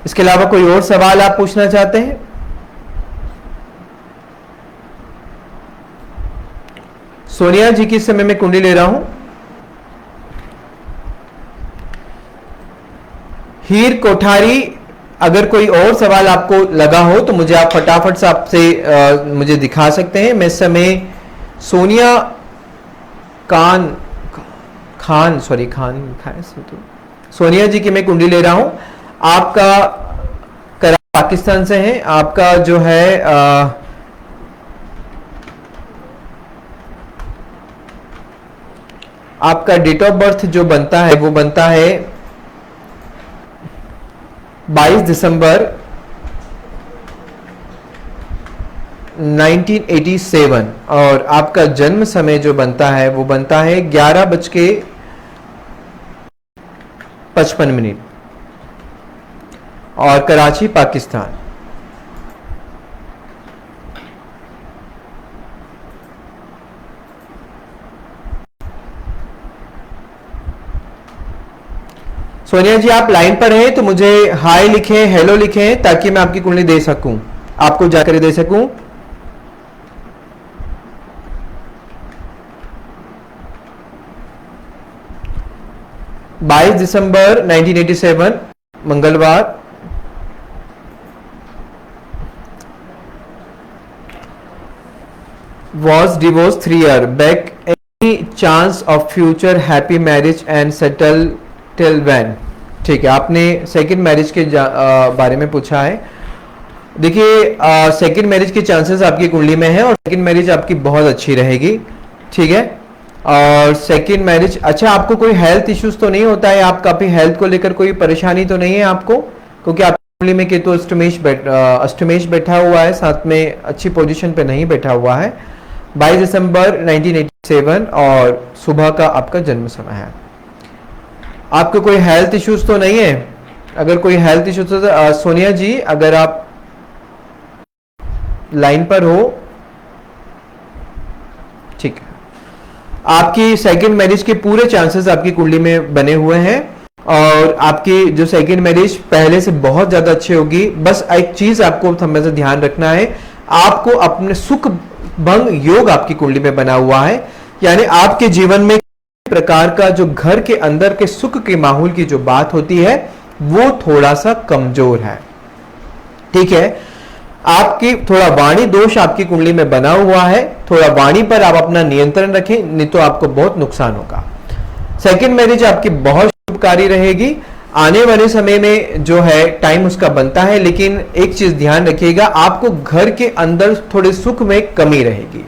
इसके अलावा कोई और सवाल आप पूछना चाहते हैं? सोनिया जी की समय में कुंडली ले रहा हूं। हीर कोठारी, अगर कोई और सवाल आपको लगा हो तो मुझे आप फटाफट से आपसे मुझे दिखा सकते हैं। मैं इस समय सोनिया खान सोनिया जी की मैं कुंडली ले रहा हूं। आपका पाकिस्तान से है, आपका जो है आपका डेट ऑफ बर्थ जो बनता है वो बनता है 22 दिसंबर 1987 और आपका जन्म समय जो बनता है वो बनता है 11:55 और कराची पाकिस्तान। सोनिया जी आप लाइन पर हैं तो मुझे हाय लिखें, हेलो लिखें, ताकि मैं आपकी कुंडली दे सकूं, आपको जानकारी दे सकूं। बाईस दिसंबर 1987 मंगलवार was divorced 3 years back. Any chance of future happy marriage and settle till when? ठीक है, आपने सेकंड मैरिज के बारे में पूछा है। देखिए, सेकंड मैरिज के चांसेस आपकी कुंडली में है और सेकंड मैरिज आपकी बहुत अच्छी रहेगी। ठीक है, और सेकंड मैरिज, अच्छा आपको कोई हेल्थ इश्यूज तो नहीं होता है? आपका अपनी हेल्थ को लेकर कोई परेशानी तो नहीं है आपको? क्योंकि आपकी कुंडली में केतु अष्टमेश बैठा हुआ है, साथ में अच्छी पोजीशन पे नहीं बैठा हुआ है। 22 दिसंबर 1987 और सुबह का आपका जन्म समय है। आपको कोई हेल्थ इश्यूज तो नहीं है? अगर कोई हेल्थ इश्यूज तो सोनिया जी, अगर आप लाइन पर हो, ठीक है, आपकी सेकंड मैरिज के पूरे चांसेस आपकी कुंडली में बने हुए हैं और आपकी जो सेकंड मैरिज पहले से बहुत ज्यादा अच्छी होगी। बस एक चीज आपको हमेशा ध्यान रखना है, आपको अपने सुख भंग योग आपकी कुंडली में बना हुआ है, यानी आपके जीवन में प्रकार का जो घर के अंदर के सुख के माहौल की जो बात होती है वो थोड़ा सा कमजोर है। ठीक है, आपकी थोड़ा वाणी दोष आपकी कुंडली में बना हुआ है, थोड़ा वाणी पर आप अपना नियंत्रण रखें, नहीं तो आपको बहुत नुकसान होगा। सेकंड मैरिज आपकी बहुत शुभकारी रहेगी। आने वाले समय में जो है टाइम उसका बनता है, लेकिन एक चीज ध्यान रखिएगा, आपको घर के अंदर थोड़े सुख में कमी रहेगी।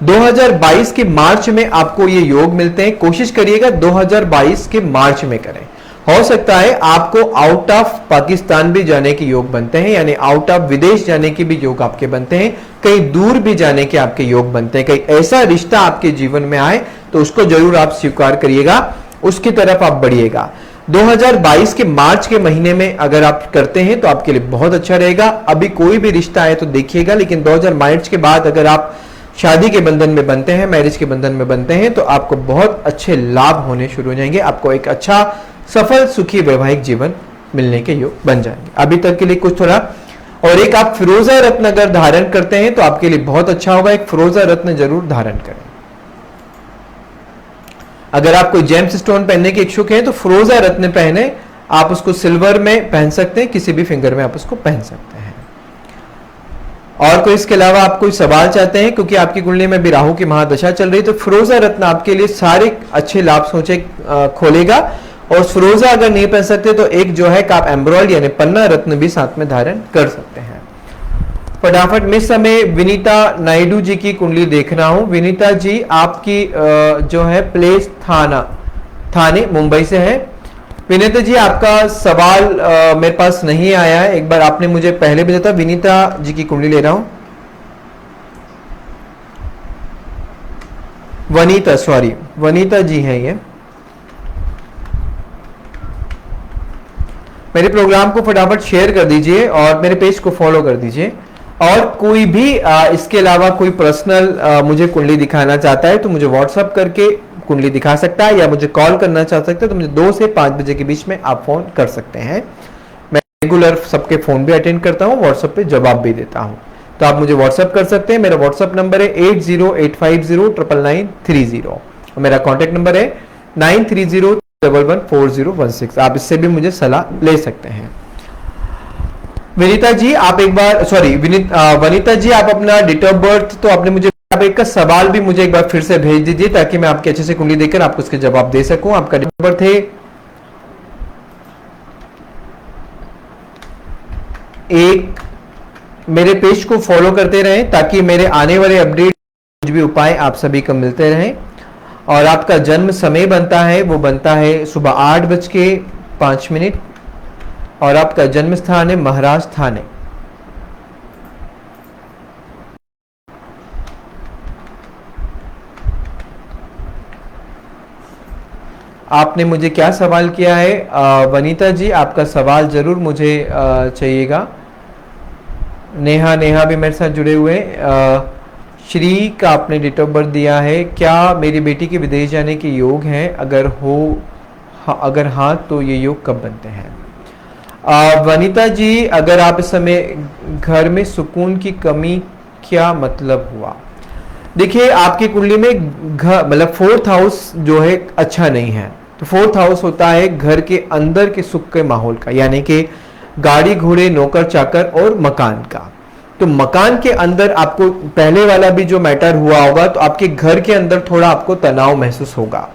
2022 के मार्च में आपको ये योग मिलते हैं, कोशिश करिएगा 2022 के मार्च में करें। हो सकता है आपको आउट ऑफ पाकिस्तान भी जाने के योग बनते हैं, यानी आउट ऑफ विदेश जाने के भी योग आपके बनते हैं, कहीं दूर भी जाने के आपके योग बनते हैं। कहीं ऐसा रिश्ता आपके जीवन में आए तो उसको जरूर आप स्वीकार करिएगा, उसकी तरफ आप बढ़िएगा। 2022 के मार्च के महीने में अगर आप करते हैं तो आपके लिए बहुत अच्छा रहेगा। अभी कोई भी रिश्ता आए तो देखिएगा, लेकिन 2000 मार्च के बाद अगर आप शादी के बंधन में बनते हैं, मैरिज के बंधन में बनते हैं, तो आपको बहुत अच्छे लाभ होने शुरू हो जाएंगे। आपको एक अच्छा सफल सुखी वैवाहिक जीवन मिलने के योग बन जाएंगे। अभी तक के लिए कुछ थोड़ा, और एक आप फिरोजा रत्न अगर धारण करते हैं तो आपके लिए बहुत अच्छा होगा। एक फिरोजा रत्न जरूर धारण करें। अगर आप कोई जेम्स स्टोन पहनने के इच्छुक हैं तो फिरोजा रत्न पहने, आप उसको सिल्वर में पहन सकते हैं, किसी भी फिंगर में आप उसको पहन सकते हैं। और कोई इसके अलावा आप कोई सवाल चाहते हैं, क्योंकि आपकी कुंडली में भी राहु की महादशा चल रही है, तो फिरोजा रत्न आपके लिए सारे अच्छे लाभ सोचे खोलेगा। और फिरोजा अगर नहीं पहन सकते तो एक जो है कि आप एम्ब्रॉयड यानी पन्ना रत्न भी साथ में धारण कर सकते हैं। फटाफट मैं समय विनीता नायडू जी की कुंडली देख रहा हूं। विनीता जी आपकी जो है प्लेस थाने मुंबई से है। विनीता जी आपका सवाल मेरे पास नहीं आया है, एक बार आपने मुझे पहले भेजा था। विनीता जी की कुंडली ले रहा हूं। वनीता जी है ये। मेरे प्रोग्राम को फटाफट शेयर कर दीजिए और मेरे पेज को फॉलो कर दीजिए। और कोई भी इसके अलावा कोई पर्सनल मुझे कुंडली दिखाना चाहता है तो मुझे व्हाट्सअप करके कुंडली दिखा सकता है, या मुझे कॉल करना चाह सकते हैं तो मुझे 2 से 5 बजे के बीच में आप फोन कर सकते हैं। मैं रेगुलर सबके फोन भी अटेंड करता हूँ, व्हाट्सएप पे जवाब भी देता हूँ, तो आप मुझे व्हाट्सएप कर सकते हैं। मेरा व्हाट्सएप नंबर है 8085099930 और मेरा कॉन्टेक्ट नंबर है 9301114016। आप इससे भी मुझे सलाह ले सकते हैं। विनीता जी आप एक बार वनीता जी आप अपना डेट ऑफ बर्थ तो आपने मुझे, आप एक का सवाल भी मुझे एक बार फिर से भेज दीजिए ताकि मैं आपके अच्छे से कुंडली देकर आपको उसके जवाब दे सकूं। आपका डेट ऑफ बर्थ है 1। मेरे पेज को फॉलो करते रहें ताकि मेरे आने वाले अपडेट कुछ भी उपाय आप सभी को मिलते रहें। और आपका जन्म समय बनता है, वो बनता है सुबह 8:05 और आपका जन्म स्थान है महाराज थाने। आपने मुझे क्या सवाल किया है वनीता जी, आपका सवाल जरूर मुझे चाहिएगा। नेहा भी मेरे साथ जुड़े हुए। श्री का आपने डेट ऑफ बर्थ दिया है। क्या मेरी बेटी के विदेश जाने के योग हैं? अगर हाँ तो ये योग कब बनते हैं? वनीता जी अगर आप इस समय घर में सुकून की कमी, क्या मतलब हुआ? देखिए आपकी कुंडली में घर मतलब 4th हाउस जो है अच्छा नहीं है। तो 4th हाउस होता है घर के अंदर के सुख के माहौल का, यानी कि गाड़ी घोड़े नौकर चाकर और मकान का। तो मकान के अंदर आपको पहले वाला भी जो मैटर हुआ होगा, तो आपके घर के अंदर थोड़ा आपको तनाव महसूस होगा।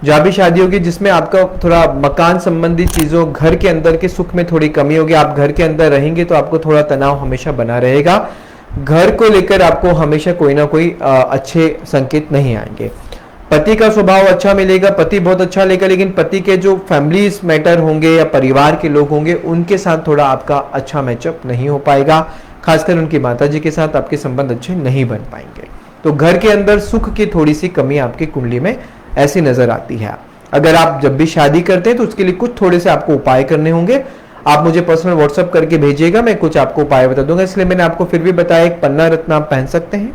जहां भी शादी होगी जिसमें आपका थोड़ा मकान संबंधी चीजों, घर के अंदर के सुख में थोड़ी कमी होगी, आप घर के अंदर रहेंगे तो आपको थोड़ा तनाव हमेशा बना रहेगा। घर को लेकर आपको हमेशा कोई ना कोई अच्छे संकेत नहीं आएंगे। पति का स्वभाव अच्छा मिलेगा, पति बहुत अच्छा लेगा, लेकिन पति के जो फैमिली मैटर होंगे या परिवार के लोग होंगे उनके साथ थोड़ा आपका अच्छा मैचअप नहीं हो पाएगा। खासकर उनकी माता जी के साथ आपके संबंध अच्छे नहीं बन पाएंगे। तो घर के अंदर सुख की थोड़ी सी कमी आपकी कुंडली में ऐसी नजर आती है। अगर आप जब भी शादी करते हैं तो उसके लिए कुछ थोड़े से आपको उपाय करने होंगे। आप मुझे पर्सनल व्हाट्सअप करके भेजिएगा, मैं कुछ आपको उपाय बता दूंगा। इसलिए मैंने आपको फिर भी बताया, एक पन्ना रत्न आप पहन सकते हैं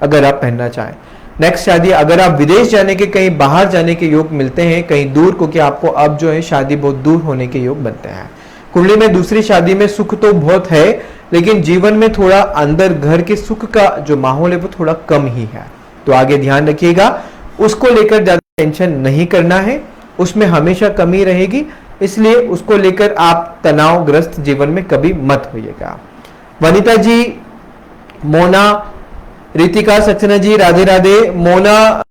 अगर आप पहनना चाहें। नेक्स्ट शादी, अगर आप विदेश जाने के, कहीं बाहर जाने के योग मिलते हैं, कहीं दूर, क्योंकि आपको अब जो है शादी बहुत दूर होने के योग बनते हैं। कुंडली में दूसरी शादी में सुख तो बहुत है, लेकिन जीवन में थोड़ा अंदर घर के सुख का जो माहौल है वो थोड़ा कम ही है। तो आगे ध्यान रखिएगा, उसको लेकर ज्यादा टेंशन नहीं करना है, उसमें हमेशा कमी रहेगी, इसलिए उसको लेकर आप तनावग्रस्त जीवन में कभी मत होइएगा। वनिता जी, मोना, रितिका सक्सेना जी, राधे राधे। मोना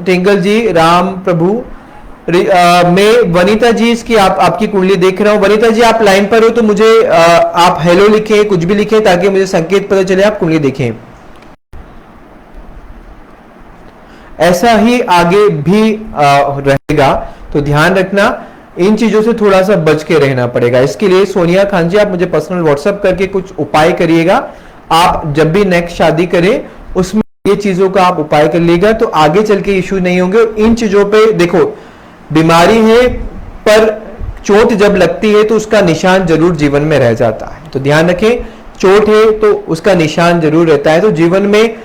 टेंगल जी, राम प्रभु। मैं वनिता जी इसकी आपकी कुंडली देख रहा हूं। वनिता जी आप लाइन पर हो तो मुझे आप हेलो लिखें, कुछ भी लिखें ताकि मुझे संकेत पता चले आप कुंडली देखें। ऐसा ही आगे भी रहेगा, तो ध्यान रखना, इन चीजों से थोड़ा सा बच के रहना पड़ेगा। इसके लिए सोनिया खान जी आप मुझे पर्सनल व्हाट्सएप करके कुछ उपाय करिएगा। आप जब भी नेक्स्ट शादी करें उसमें ये चीजों का आप उपाय कर लीजिएगा, तो आगे चल के इश्यू नहीं होंगे। और इन चीजों पे देखो, बीमारी है पर चोट जब लगती है तो उसका निशान जरूर जीवन में रह जाता है। तो ध्यान रखें, चोट है तो उसका निशान जरूर रहता है। तो जीवन में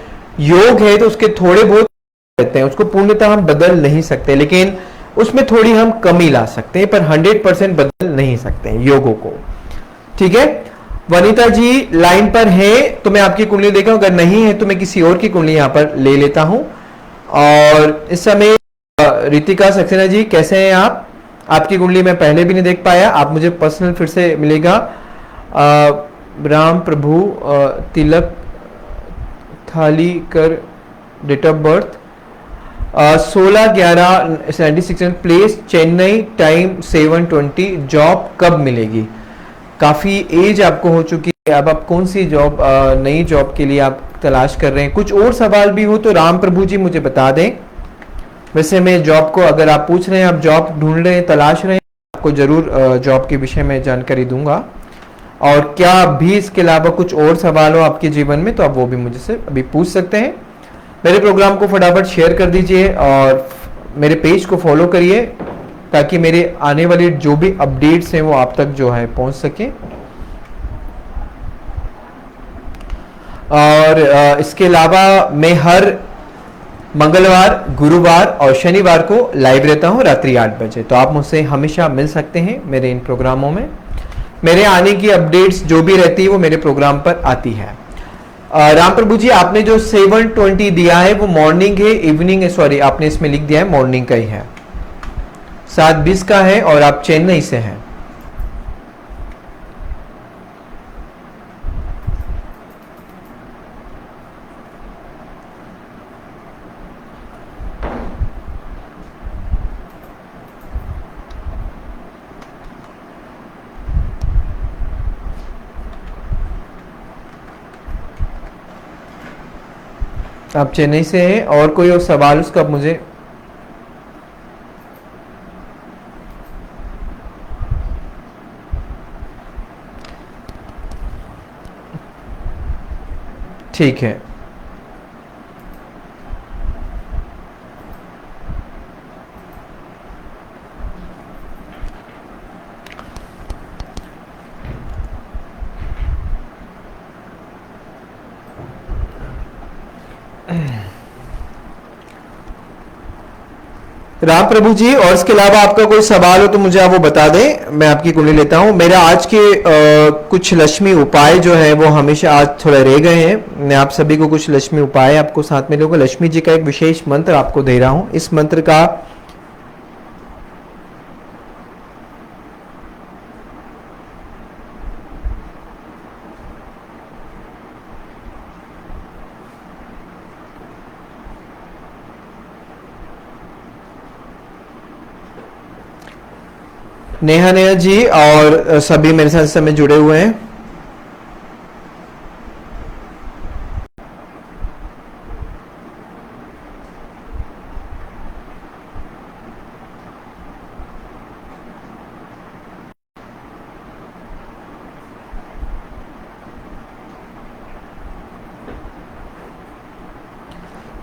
योग है तो उसके थोड़े बहुत रहते हैं, उसको पूर्णतः हम बदल नहीं सकते, लेकिन उसमें थोड़ी हम कमी ला सकते हैं, पर 100% बदल नहीं सकते हैं योगों को। ठीक है, वनिता जी लाइन पर है तो मैं आपकी कुंडली देखा हूं, अगर नहीं है तो मैं किसी और की कुंडली यहां पर ले लेता हूं। और इस समय रितिका सक्सेना जी कैसे हैं आप? आपकी कुंडली मैं पहले भी नहीं देख पाया, आप मुझे पर्सनल फिर से मिलेगा। राम प्रभु, तिलक थाली कर, date of birth 16/11/96, place Chennai, time 7:20, job कब मिलेगी? काफ़ी एज आपको हो चुकी है, अब आप कौन सी जॉब, नई जॉब के लिए आप तलाश कर रहे हैं? कुछ और सवाल भी हो तो राम प्रभु जी मुझे बता दें। वैसे मैं जॉब को, अगर आप पूछ रहे हैं आप जॉब ढूंढ रहे हैं, तलाश रहे हैं, आपको ज़रूर जॉब के विषय में जानकारी दूंगा। और क्या भी इसके अलावा कुछ और सवाल हो आपके जीवन में तो आप वो भी मुझसे अभी पूछ सकते हैं। मेरे प्रोग्राम को फटाफट शेयर कर दीजिए और मेरे पेज को फॉलो करिए ताकि मेरे आने वाली जो भी अपडेट्स हैं वो आप तक जो है पहुंच सके। और इसके अलावा मैं हर मंगलवार, गुरुवार और शनिवार को लाइव रहता हूं रात्रि 8 बजे, तो आप मुझसे हमेशा मिल सकते हैं मेरे इन प्रोग्रामों में। मेरे आने की अपडेट्स जो भी रहती है वो मेरे प्रोग्राम पर आती है। राम प्रभु जी आपने जो 7:20 दिया है वो मॉर्निंग है, इवनिंग है? सॉरी, आपने इसमें लिख दिया है मॉर्निंग का ही है, 7:20 का है और आप चेन्नई से हैं। आप चेन्नई से हैं और कोई और सवाल उसका मुझे? ठीक है, राम प्रभु जी, और इसके अलावा आपका कोई सवाल हो तो मुझे आप वो बता दें, मैं आपकी कुंडली लेता हूं। मेरा आज के कुछ लक्ष्मी उपाय जो है वो हमेशा आज थोड़े रह गए हैं। मैं आप सभी को कुछ लक्ष्मी उपाय आपको साथ में लूंगा। लक्ष्मी जी का एक विशेष मंत्र आपको दे रहा हूं। इस मंत्र का नेहा नेहा जी और सभी मेरे साथ इस समय जुड़े हुए हैं।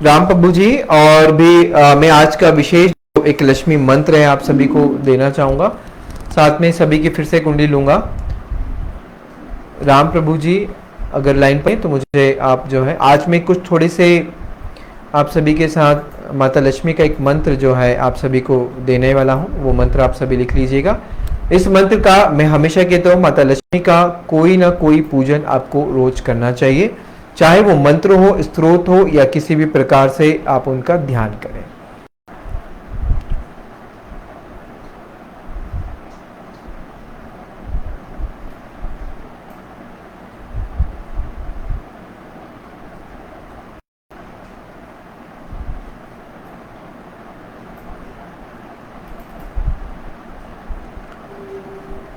राम प्रभु जी और भी मैं आज का विशेष एक लक्ष्मी मंत्र है आप सभी को देना चाहूंगा, साथ में सभी की फिर से कुंडली लूंगा। राम प्रभु जी अगर लाइन पे तो मुझे आप जो है आज मैं कुछ थोड़े से आप सभी के साथ माता लक्ष्मी का एक मंत्र जो है आप सभी को देने वाला हूं, वो मंत्र आप सभी लिख लीजिएगा। इस मंत्र का मैं हमेशा कहता हूं माता लक्ष्मी का कोई ना कोई पूजन आपको रोज करना चाहिए, चाहे वो मंत्र हो, स्तोत्र हो या किसी भी प्रकार से आप उनका ध्यान करें।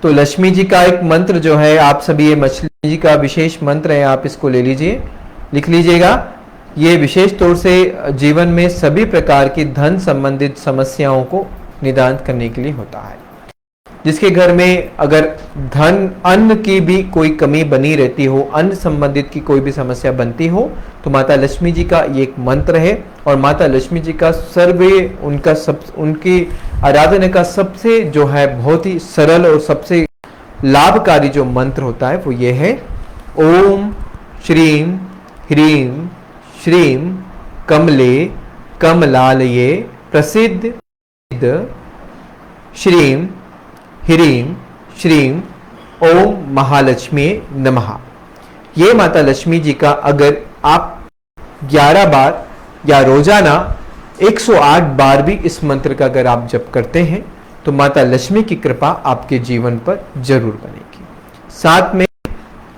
तो लक्ष्मी जी का एक मंत्र जो है आप सभी, ये लक्ष्मी जी का विशेष मंत्र है, आप इसको ले लीजिए, लिख लीजिएगा। ये विशेष तौर से जीवन में सभी प्रकार की धन संबंधित समस्याओं को निदान करने के लिए होता है। जिसके घर में अगर धन अन्न की भी कोई कमी बनी रहती हो, अन्न संबंधित की कोई भी समस्या बनती हो, तो माता लक्ष्मी जी का ये एक मंत्र है। और माता लक्ष्मी जी का उनकी आराधना का सबसे जो है बहुत ही सरल और सबसे लाभकारी जो मंत्र होता है वो ये है, ओम श्रीम ह्रीम श्रीम कमले कमलालये प्रसिद्ध श्रीम ह्रीम श्रीम ओम महालक्ष्मी नमः। ये माता लक्ष्मी जी का अगर आप 11 बार या रोजाना 108 बार भी इस मंत्र का अगर आप जप करते हैं तो माता लक्ष्मी की कृपा आपके जीवन पर जरूर बनेगी। साथ में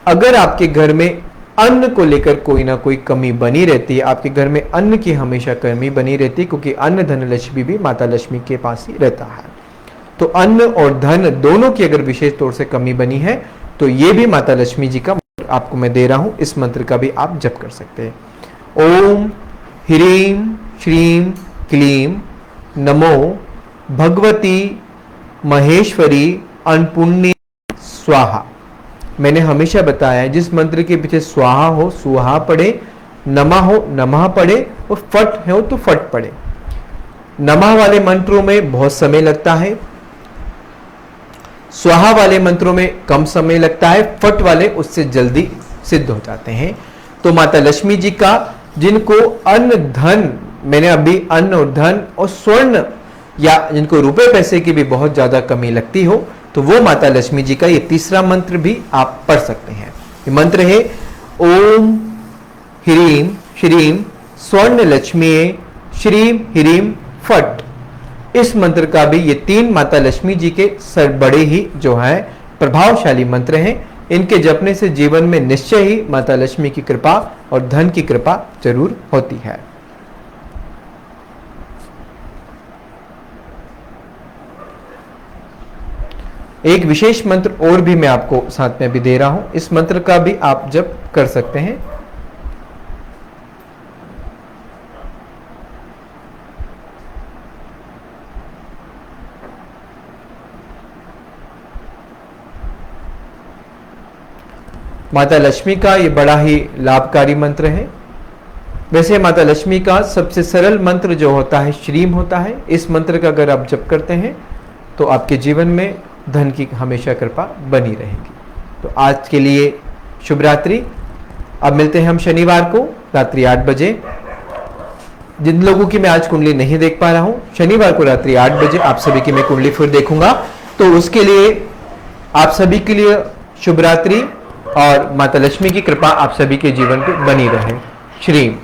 अगर आपके घर में अन्न को लेकर कोई ना कोई कमी बनी रहती है, आपके घर में अन्न की हमेशा कमी बनी रहती है, क्योंकि अन्न धन लक्ष्मी भी माता लक्ष्मी के पास ही रहता है, तो अन्न और धन दोनों की अगर विशेष तौर से कमी बनी है तो ये भी माता लक्ष्मी जी का मंत्र आपको मैं दे रहा हूं, इस मंत्र का भी आप जप कर सकते हैं। ओम ह्रीम श्रीम क्लीम नमो भगवती महेश्वरी अन्नपूर्णे स्वाहा। मैंने हमेशा बताया है जिस मंत्र के पीछे स्वाहा हो सुहा पढ़े, नमा हो नमः पढ़े और फट हो तो फट पढ़े। नमः वाले मंत्रों में बहुत समय लगता है, स्वाहा वाले मंत्रों में कम समय लगता है, फट वाले उससे जल्दी सिद्ध हो जाते हैं। तो माता लक्ष्मी जी का जिनको अन्न धन, मैंने अभी अन्न और धन और स्वर्ण या जिनको रुपए पैसे की भी बहुत ज्यादा कमी लगती हो, तो वो माता लक्ष्मी जी का ये तीसरा मंत्र भी आप पढ़ सकते हैं। ये मंत्र है ओम ह्रीम श्रीम स्वर्ण लक्ष्मी श्रीम ह्रीम फट। इस मंत्र का भी ये 3 माता लक्ष्मी जी के बड़े ही जो है प्रभावशाली मंत्र हैं। इनके जपने से जीवन में निश्चय ही माता लक्ष्मी की कृपा और धन की कृपा जरूर होती है। एक विशेष मंत्र और भी मैं आपको साथ में भी दे रहा हूं, इस मंत्र का भी आप जप कर सकते हैं। माता लक्ष्मी का ये बड़ा ही लाभकारी मंत्र है। वैसे माता लक्ष्मी का सबसे सरल मंत्र जो होता है श्रीम होता है। इस मंत्र का अगर आप जप करते हैं तो आपके जीवन में धन की हमेशा कृपा बनी रहेगी। तो आज के लिए शुभ रात्रि। अब मिलते हैं हम शनिवार को रात्रि 8 बजे। जिन लोगों की मैं आज कुंडली नहीं देख पा रहा हूं, शनिवार को रात्रि 8 बजे आप सभी की मैं कुंडली फिर देखूंगा। तो उसके लिए आप सभी के लिए शुभ रात्रि और माता लक्ष्मी की कृपा आप सभी के जीवन पर बनी रहे। श्रीम।